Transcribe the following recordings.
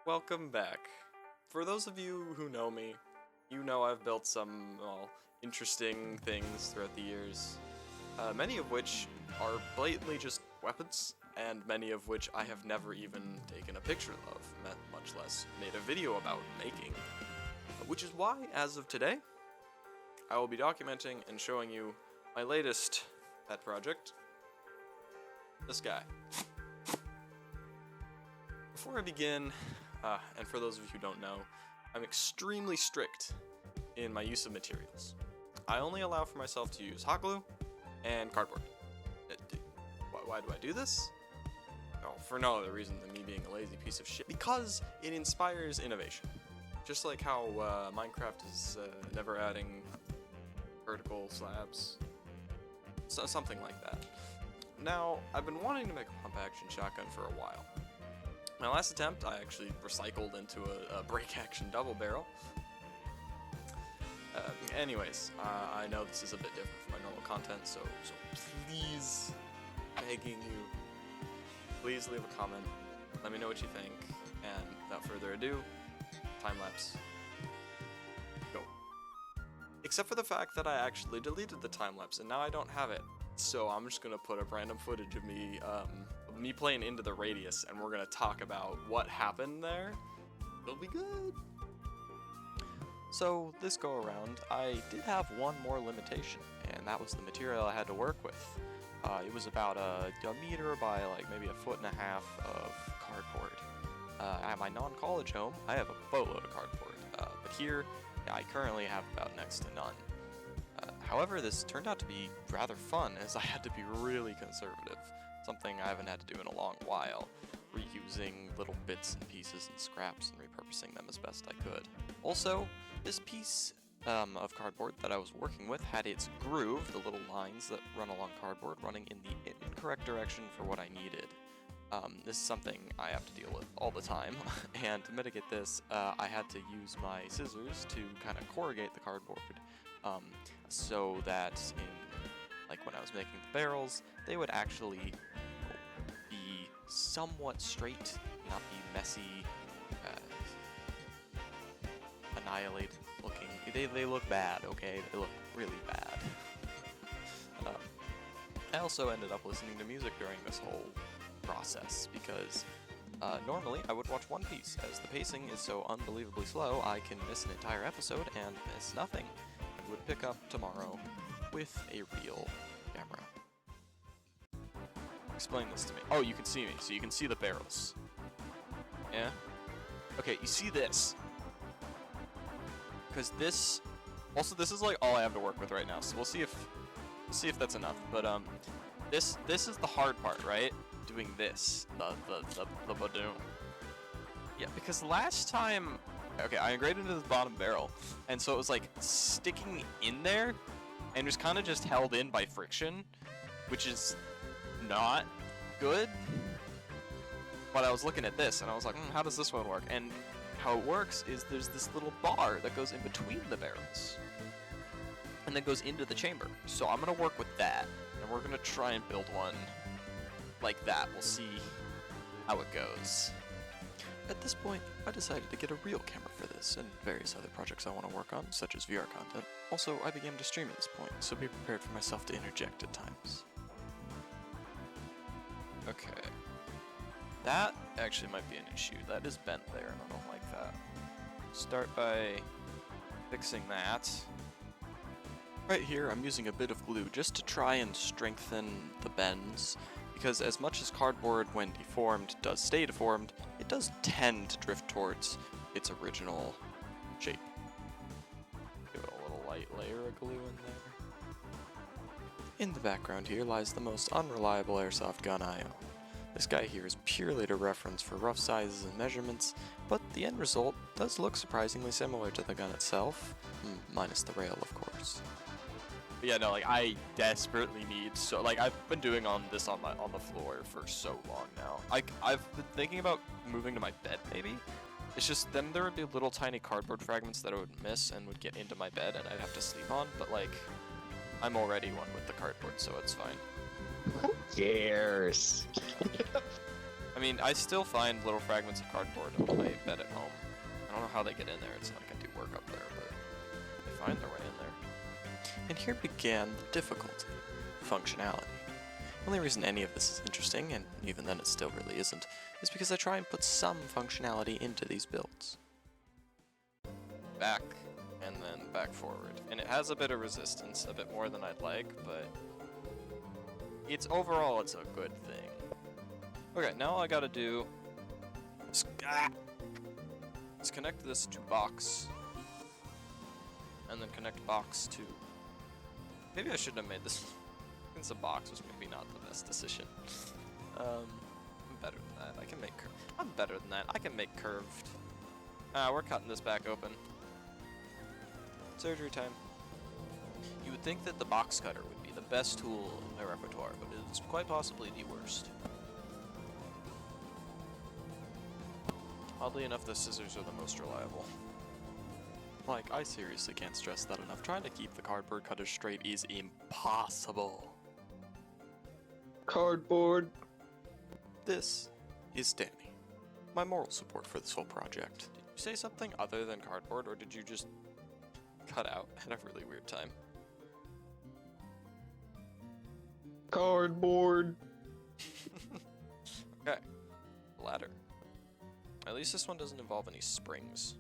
Welcome back. For those of you who know me, you know I've built some, interesting things throughout the years. Many of which are blatantly just weapons, and many of which I have never even taken a picture of, much less made a video about making. Which is why, as of today, I will be documenting and showing you my latest pet project, this guy. Before I begin, and for those of you who don't know, I'm extremely strict in my use of materials. I only allow for myself to use hot glue and cardboard. Why do I do this? Oh, for no other reason than me being a lazy piece of shit. Because it inspires innovation. Just like how Minecraft is never adding vertical slabs. So, something like that. Now, I've been wanting to make a pump-action shotgun for a while. My last attempt, I actually recycled into a break-action double barrel. Anyways, I know this is a bit different from my normal content, so please, begging you, please leave a comment. Let me know what you think, and without further ado, time-lapse. Go. Except for the fact that I actually deleted the time-lapse, and now I don't have it. So I'm just gonna put up random footage of me playing Into the Radius, and we're gonna talk about what happened there. It'll be good. So this go around, I did have one more limitation, and that was the material I had to work with. It was about a meter by like maybe 1.5 feet of cardboard. At my non-college home, I have a boatload of cardboard, but here I currently have about next to none. However, this turned out to be rather fun, as I had to be really conservative, something I haven't had to do in a long while, reusing little bits and pieces and scraps and repurposing them as best I could. Also, this piece of cardboard that I was working with had its groove, the little lines that run along cardboard, running in the incorrect direction for what I needed. This is something I have to deal with all the time, and to mitigate this, I had to use my scissors to kind of corrugate the cardboard, so that when I was making the barrels, they would actually be somewhat straight, not be messy, annihilated looking. They look bad, okay? They look really bad. I also ended up listening to music during this whole process, because normally I would watch One Piece. As the pacing is so unbelievably slow, I can miss an entire episode and miss nothing. I would pick up tomorrow with a real camera. Explain this to me. Oh, you can see me, so you can see the barrels. Yeah? Okay, you see this. Because this... Also, this is like all I have to work with right now, so we'll see if that's enough. But this is the hard part, right? Doing this, the badoon. Yeah, because last time, okay, I engraved into the bottom barrel, and so it was like sticking in there, and was kind of just held in by friction, which is not good. But I was looking at this, and I was like, how does this one work? And how it works is there's this little bar that goes in between the barrels, and then goes into the chamber. So I'm gonna work with that, and we're gonna try and build one like that. We'll see how it goes. At this point, I decided to get a real camera for this, and various other projects I want to work on, such as VR content. Also, I began to stream at this point, so be prepared for myself to interject at times. Okay. That actually might be an issue. That is bent there, and I don't like that. Start by fixing that. Right here, I'm using a bit of glue just to try and strengthen the bends, because as much as cardboard, when deformed, does stay deformed, it does tend to drift towards its original shape. Give it a little light layer of glue in there. In the background here lies the most unreliable airsoft gun I own. This guy here is purely a reference for rough sizes and measurements, but the end result does look surprisingly similar to the gun itself, minus the rail, of course. But yeah, no, I desperately need, I've been doing on the floor for so long now. I've been thinking about moving to my bed, maybe? It's just, then there would be little tiny cardboard fragments that I would miss and would get into my bed and I'd have to sleep on, but I'm already one with the cardboard, so it's fine. Who cares? I I mean, I still find little fragments of cardboard on my bed at home. I don't know how they get in there. It's not like I do work up there, but they find their way in there. And here began the difficulty. Functionality. The only reason any of this is interesting, and even then it still really isn't, is because I try and put some functionality into these builds. Back, and then back forward. And it has a bit of resistance, a bit more than I'd like, but overall it's a good thing. Okay, now all I gotta do is connect this to box, and then connect box to... Maybe I shouldn't have made this. Since a box was maybe not the best decision. I'm better than that. I can make I'm better than that. I can make curved. We're cutting this back open. Surgery time. You would think that the box cutter would be the best tool in my repertoire, but it is quite possibly the worst. Oddly enough, the scissors are the most reliable. Like, I seriously can't stress that enough. Trying to keep the cardboard cutter straight is impossible. Cardboard. This is Danny, my moral support for this whole project. Did you say something other than cardboard, or did you just cut out at a really weird time? Cardboard. Okay, ladder. At least this one doesn't involve any springs.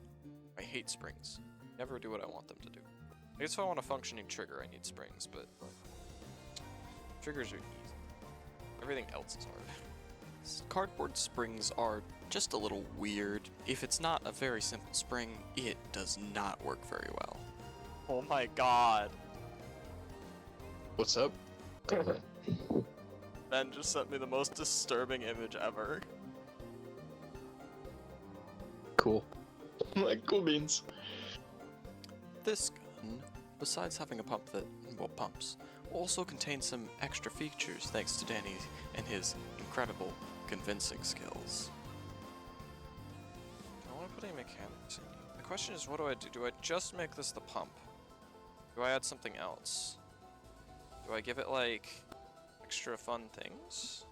I hate springs. Never do what I want them to do. I guess if I want a functioning trigger, I need springs, but triggers are easy. Everything else is hard. Cardboard springs are just a little weird. If it's not a very simple spring, it does not work very well. Oh my god. What's up? Ben just sent me the most disturbing image ever. Cool. Like cool beans. This gun, besides having a pump that, well, pumps, will also contain some extra features thanks to Danny and his incredible convincing skills. I want to put any mechanics in. The question is, what do I do? Do I just make this the pump? Do I add something else? Do I give it, like, extra fun things?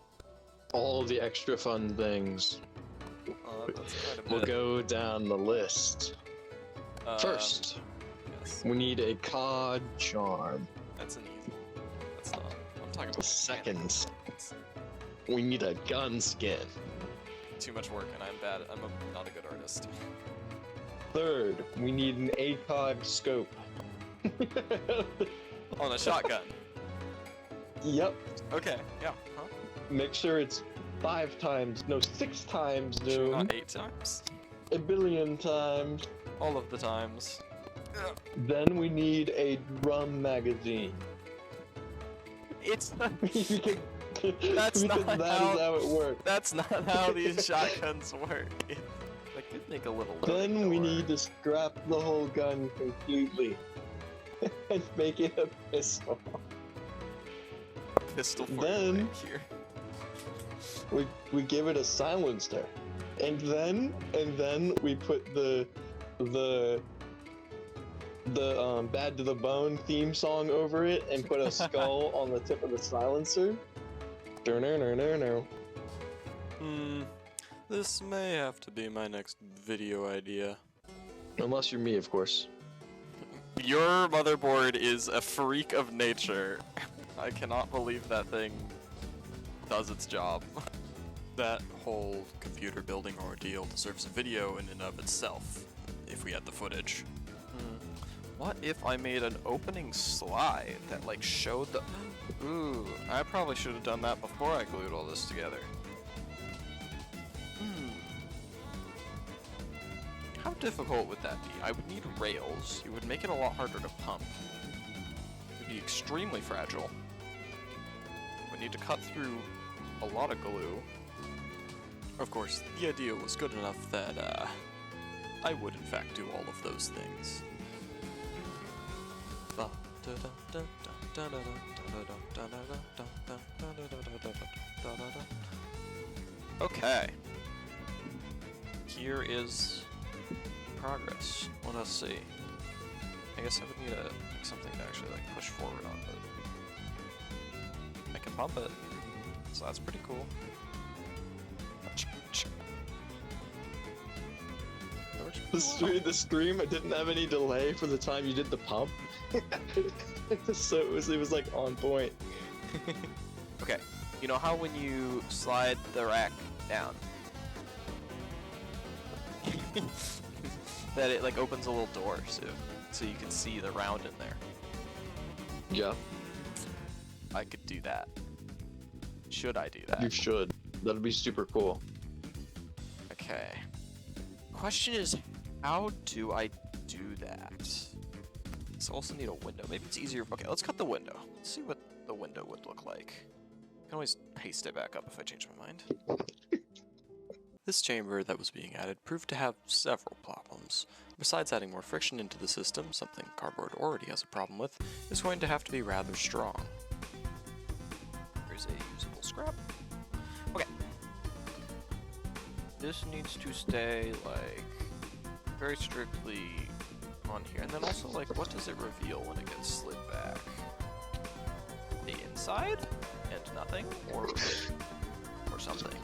All the extra fun things. That's quite a bit. We'll go down the list. First, yes. we need a cod charm. That's an easy. That's not. I'm talking about Second, we need a gun skin. too much work, and I'm bad. I'm not a good artist. Third, we need an ACOG scope. On a shotgun. Yep. Okay. Yeah. Huh? Make sure it's 5 times, no, 6 times Sure, zoom. not 8 times. A billion times. All of the times. Then we need a drum magazine. It's That's not that how- is how it works. That's not how these shotguns work. I could make a little. Then we need to scrap the whole gun completely and make it a pistol. pistol for Then- you right here. We give it a silencer, and then we put the Bad to the Bone theme song over it and put a skull on the tip of the silencer. This may have to be my next video idea. Unless you're me, of course. Your motherboard is a freak of nature. I cannot believe that thing does its job. That whole computer building ordeal deserves a video in and of itself, if we had the footage. What if I made an opening slide that like showed the... Ooh, I probably should have done that before I glued all this together. How difficult would that be? I would need rails. It would make it a lot harder to pump. It would be extremely fragile. Would need to cut through a lot of glue. Of course, the idea was good enough that I would in fact do all of those things. Okay. Here is progress. Let us see. I guess I would need something to actually like push forward on, but I can bump it, so that's pretty cool. the stream didn't have any delay for the time you did the pump. So it was like on point. Okay, you know how when you slide the rack down, that it like opens a little door so you can see the round in there. Yeah, I could do that. Should I do that? you should. That'd be super cool. Okay. Question is, how do I do that? I also need a window. Maybe it's easier. Okay, let's cut the window. Let's see what the window would look like. I can always paste it back up if I change my mind. This chamber that was being added proved to have several problems. Besides adding more friction into the system, something cardboard already has a problem with, is going to have to be rather strong. There's a usable scrap. Okay. This needs to stay, like, very strictly on here. And then also, like, what does it reveal when it gets slid back? The inside? And nothing? Or something?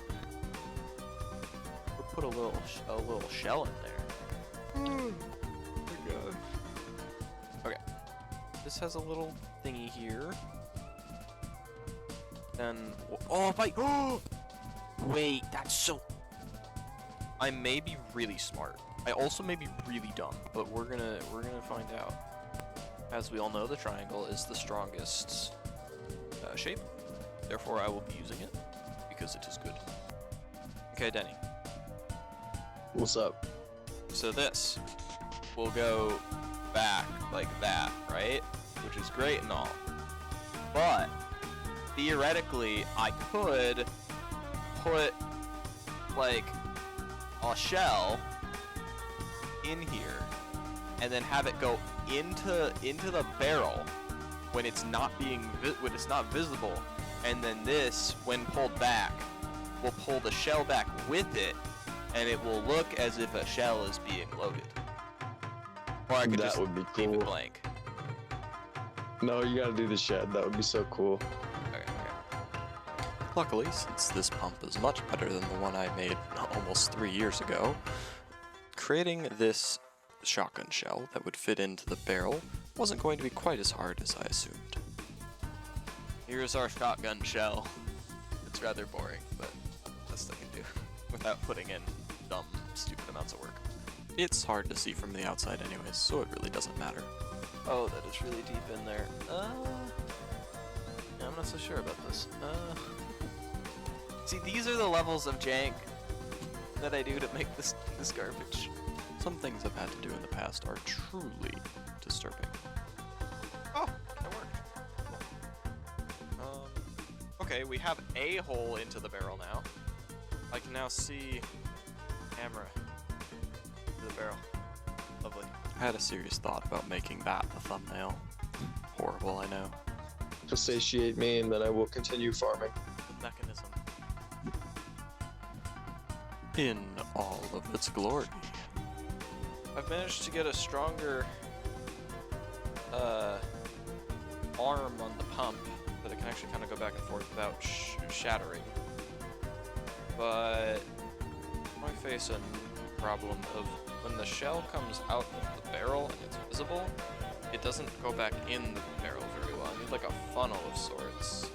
We'll put a little shell in there. Oh my gosh. Okay. This has a little thingy here. Then, oh my, oh! Wait, that's so... I may be really smart. I also may be really dumb, but we're gonna find out. As we all know, the triangle is the strongest shape. Therefore, I will be using it because it is good. Okay, Denny. What's up? So this will go back like that, right? Which is great and all. But theoretically, I could put like a shell in here and then have it go into the barrel when it's not visible, and then this, when pulled back, will pull the shell back with it, and it will look as if a shell is being loaded. Or I could That just would be leave it cool. blank. No, you gotta do the shed. That would be so cool. Okay. Luckily, since this pump is much better than the one I made almost 3 years ago, creating this shotgun shell that would fit into the barrel wasn't going to be quite as hard as I assumed. Here's our shotgun shell. It's rather boring, but best I can do without putting in dumb, stupid amounts of work. It's hard to see from the outside anyways, so it really doesn't matter. Oh, that is really deep in there. Yeah, I'm not so sure about this. See, these are the levels of jank that I do to make this garbage. Some things I've had to do in the past are truly disturbing. Oh, that worked. Okay, we have a hole into the barrel now. I can now see camera to the barrel. Lovely. I had a serious thought about making that the thumbnail. Horrible, I know. To satiate me, and then I will continue farming. The mechanism. In all of its glory. I've managed to get a stronger arm on the pump that it can actually kind of go back and forth without shattering. But I face a problem of when the shell comes out of the barrel and it's visible, it doesn't go back in the barrel very well. I need like a funnel of sorts.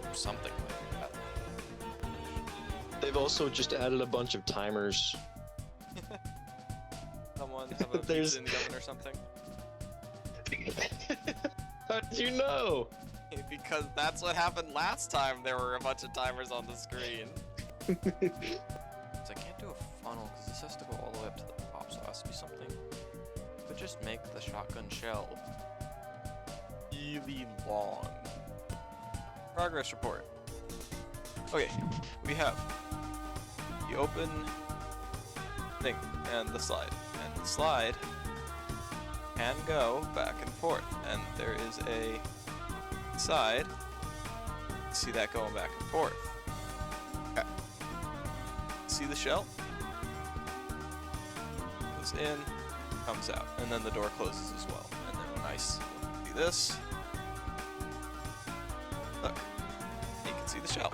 Or something like that. They've also just added a bunch of timers. Someone have a There's- pizza in the oven or something? How did you know? Because that's what happened last time there were a bunch of timers on the screen. So I can't do a funnel because this has to go all the way up to the top, so it has to be something. But just make the shotgun shell really long. Progress report. Okay, we have the open thing and the slide. And the slide can go back and forth. And there is a side. See that going back and forth. Okay. See the shell? Goes in, comes out, and then the door closes as well. And then when I see this, look, you can see the shell.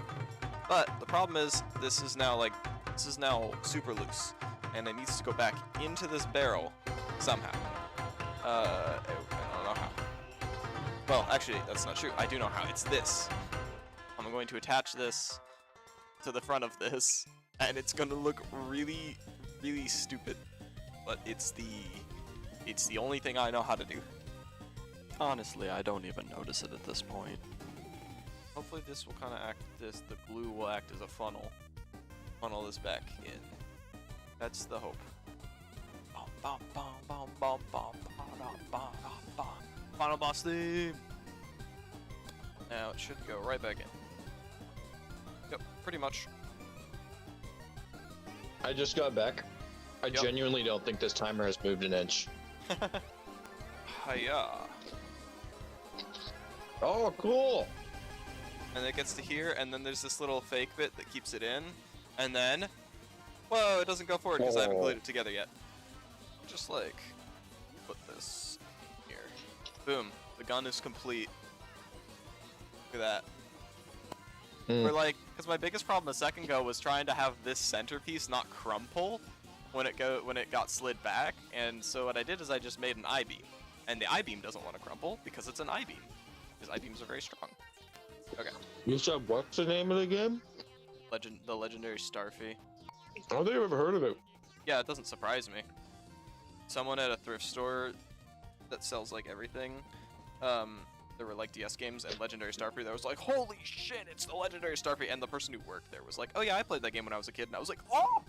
But the problem is, this is now like This is now super loose, and it needs to go back into this barrel somehow. I don't know how. Well, actually, that's not true. I do know how. It's this. I'm going to attach this to the front of this, and it's gonna look really, really stupid. But it's the only thing I know how to do. Honestly, I don't even notice it at this point. Hopefully this will kind of act, the glue will act as a funnel. Funnel this back in. That's the hope. Final boss theme! Now it should go right back in. Yep, pretty much. I just got back. I Yep. genuinely don't think this timer has moved an inch. Hiya! Oh, cool! And it gets to here, and then there's this little fake bit that keeps it in, and then, whoa, it doesn't go forward because I haven't glued it together yet. Just like, put this here. Boom, the gun is complete. Look at that. We're like, because my biggest problem a second ago was trying to have this centerpiece not crumple when it got slid back, and so what I did is I just made an I-beam, and the I-beam doesn't want to crumple because it's an I-beam, because I-beams are very strong. Okay. You said what's the name of the game? The legendary Starfy. I don't think I've ever heard of it. Yeah, it doesn't surprise me. Someone at a thrift store that sells like everything, there were like DS games and Legendary Starfy. That was like, holy shit, it's the Legendary Starfy. And the person who worked there was like, oh yeah, I played that game when I was a kid. And I was like, oh,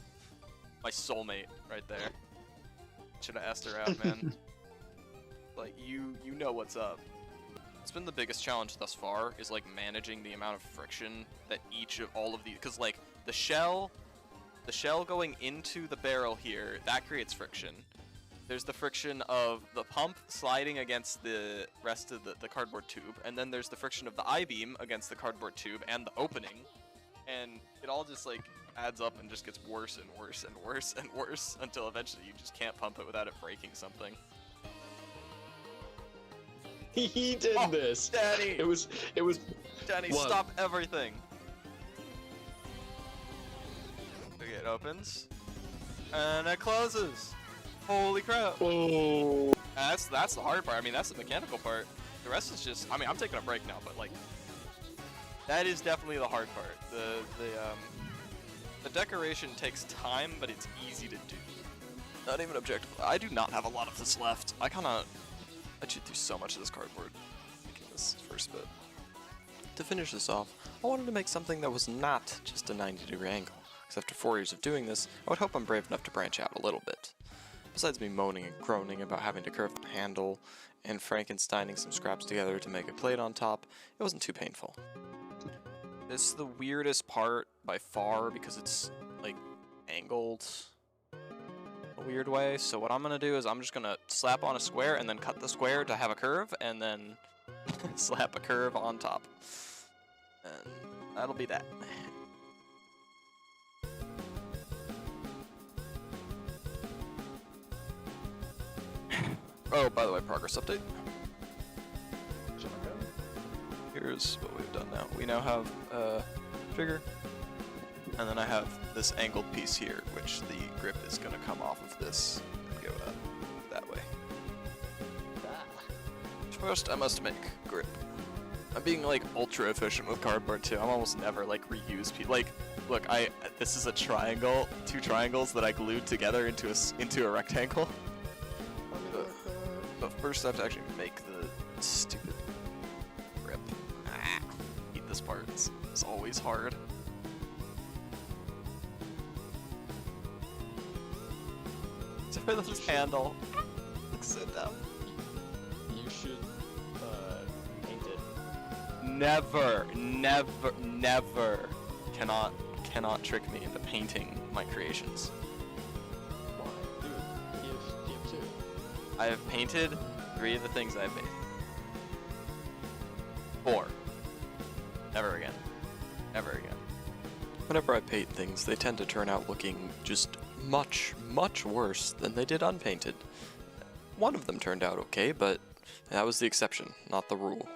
my soulmate right there. Should have asked her out, man. Like you know what's up. It's been the biggest challenge thus far is like managing the amount of friction that each of all of these, because like the shell going into the barrel here, that creates friction. There's the friction of the pump sliding against the rest of the cardboard tube, and then there's the friction of the I-beam against the cardboard tube and the opening, and it all just like adds up and just gets worse and worse and worse and worse until eventually you just can't pump it without it breaking something. He did this. Danny! It was. Danny, What? stop everything! Okay, it opens. And it closes! Holy crap! Oh. That's the hard part. I mean, that's the mechanical part. The rest is just, I mean, I'm taking a break now, but like, that is definitely the hard part. The decoration takes time, but it's easy to do. Not even objective. I do not have a lot of this left. I chewed through so much of this cardboard making this first bit. To finish this off, I wanted to make something that was not just a 90-degree angle, because after 4 years of doing this, I would hope I'm brave enough to branch out a little bit. Besides me moaning and groaning about having to curve the handle and Frankensteining some scraps together to make a plate on top, it wasn't too painful. This is the weirdest part by far because it's like angled a weird way. So what I'm gonna do is I'm just gonna slap on a square and then cut the square to have a curve and then slap a curve on top. And that'll be that. Oh, by the way, progress update. Here's what we've done now. We now have a trigger, and then I have this angled piece here, which the grip is going to come off of this and go up that way. First, I must make grip. I'm being like ultra efficient with cardboard too. I'm almost never like reuse like, look, this is a triangle, two triangles that I glued together into a rectangle. But first I have to actually make the stupid grip. Hate this part. It's always hard. Except for this handle. Sit down. You should paint it. Never cannot trick me into painting my creations. Why? Dude, you have two. I have painted 3 of the things I've made. 4. Never again. Never again. Whenever I paint things, they tend to turn out looking just much, much worse than they did unpainted. One of them turned out okay, but that was the exception, not the rule.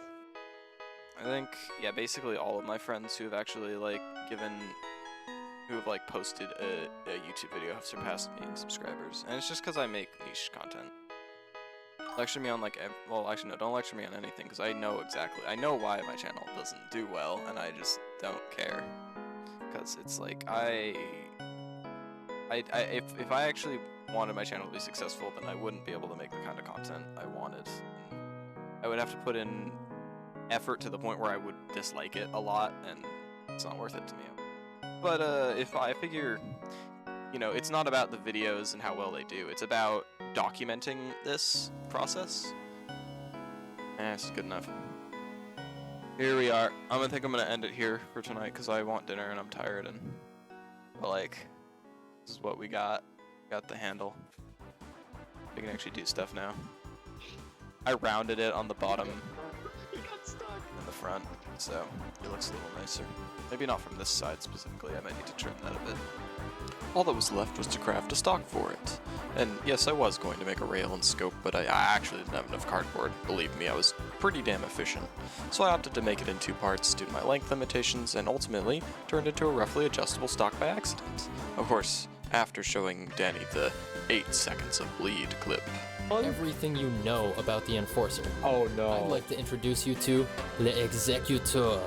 I think, yeah, basically all of my friends who have actually, like, given who have like posted a YouTube video have surpassed me in subscribers, and it's just because I make niche content. Lecture me on like, well, actually no, don't lecture me on anything, because I know why my channel doesn't do well, and I just don't care. Because it's like, if I actually wanted my channel to be successful, then I wouldn't be able to make the kind of content I wanted. And I would have to put in effort to the point where I would dislike it a lot, and it's not worth it to me. But if I figure, you know, it's not about the videos and how well they do, it's about documenting this process. It's good enough. Here we are. I think I'm gonna end it here for tonight because I want dinner and I'm tired, and but like, this is what we got. Got the handle. We can actually do stuff now. I rounded it on the bottom and the front, so it looks a little nicer. Maybe not from this side specifically, I might need to trim that a bit. All that was left was to craft a stock for it. And yes, I was going to make a rail and scope, but I actually didn't have enough cardboard. Believe me, I was pretty damn efficient. So I opted to make it in 2 parts due to my length limitations, and ultimately turned into a roughly adjustable stock by accident. Of course, after showing Danny the 8 seconds of bleed clip. Everything you know about the Enforcer. Oh no. I'd like to introduce you to Le Executor.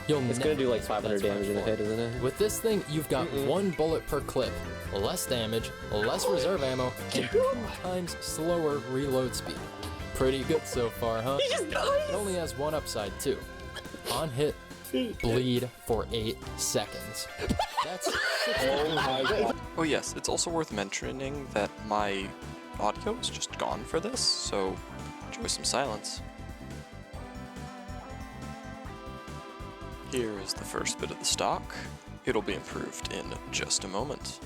It's gonna do like 500 damage in a hit, isn't it? With this thing, you've got 1 bullet per clip, less damage, less reserve ammo, and 2 times slower reload speed. Pretty good so far, huh? He just died! It only has 1 upside too. On hit, bleed for 8 seconds. That's 60. Oh my god. Oh yes, it's also worth mentioning that my audio is just gone for this, so enjoy some silence. Here is the first bit of the stock. It'll be improved in just a moment.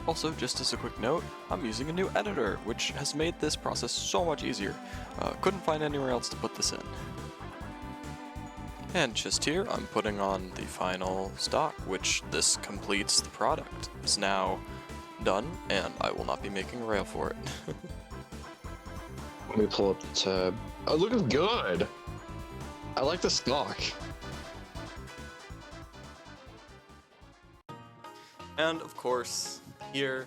Also, just as a quick note, I'm using a new editor, which has made this process so much easier. Couldn't find anywhere else to put this in. And just here, I'm putting on the final stock, which this completes the product. It's now done, and I will not be making a rail for it. Let me pull up the tab. Oh, it looks good. I like the stock. And of course, here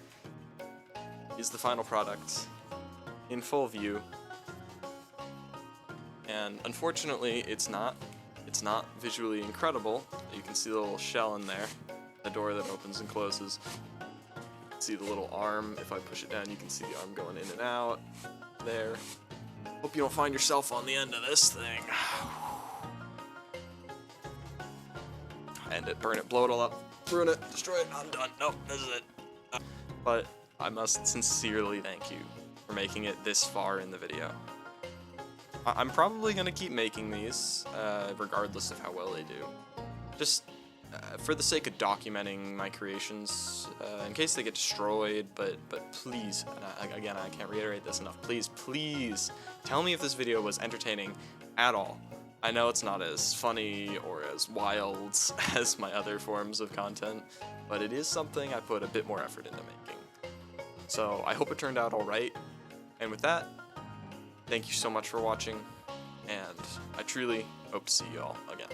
is the final product in full view. And unfortunately, it's not visually incredible. You can see the little shell in there, the door that opens and closes. You can see the little arm. If I push it down, you can see the arm going in and out there. Hope you don't find yourself on the end of this thing. End it, burn it, blow it all up, ruin it, destroy it, I'm done. Nope, this is it. But I must sincerely thank you for making it this far in the video. I'm probably going to keep making these, regardless of how well they do. Just for the sake of documenting my creations, in case they get destroyed, but please, and again, I can't reiterate this enough, please tell me if this video was entertaining at all. I know it's not as funny or as wild as my other forms of content, but it is something I put a bit more effort into making. So I hope it turned out alright, and with that, thank you so much for watching, and I truly hope to see you all again.